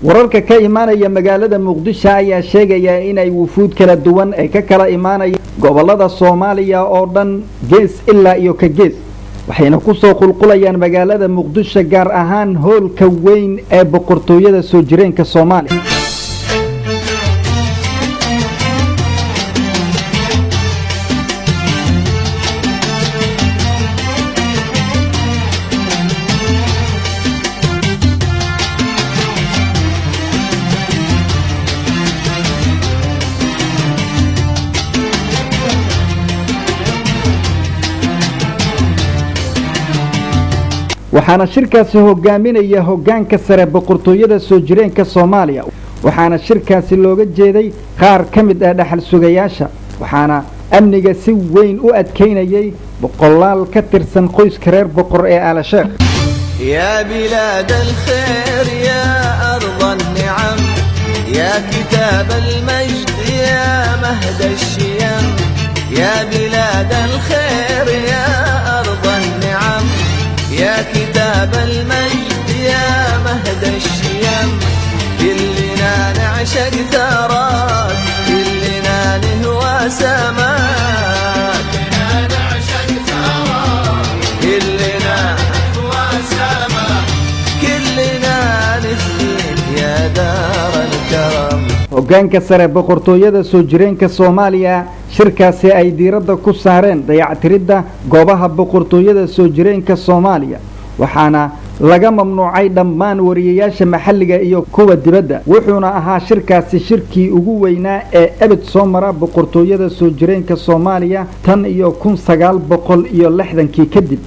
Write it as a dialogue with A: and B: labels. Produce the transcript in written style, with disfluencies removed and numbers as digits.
A: wararka ka imaanaya magaalada Muqdisho ayaa sheegaya in ay wufuud kala duwan ay ka kala imaanayaan gobolada Soomaaliya oo dhan gees ilaa iyo ka gees waxayna ku soo qulqulayaan magaalada Muqdisho gaar ahaan hoolka weyn ee boqortooyada soo jireenka Soomaaliya waxaana shirkaasi hogaaminaya hoggaanka sare boqortooyada soo jireenka Soomaaliya waxaana shirkaasi looga jeeday qaar kamid ah dhaxal sugayaasha waxaana amniga si weyn u adkeynayay boqolaal ka tirsan qoyska reer boqor ee Aala Sheekh
B: يا بلاد الخير يا أرض النعم يا كتاب المجد يا مهد الشيم يا بلاد الخير يا أرض النعم يا كتاب المجد يا مهد الشيم كلنا نعشق ثراك كلنا نهوى سماك كلنا نعشق ثراك كلنا نهوى سماك كلنا نفديك يا دار الكرم
A: hoggaanka sare boqortooyada soo jireenka Soomaaliya shirkaasi ay diiradda ku saareen dayactiridda goobaha boqortooyada soo jireenka Soomaaliya waxaana laga mamnuucay dhammaan wariyayaasha maxalliga iyo kuwa dibadda wuxuuna ahaa shirkaasi shirkii ugu weynaa ee abad soo mara boqortooyada soo jireenka Soomaaliya tan iyo 1960 kadib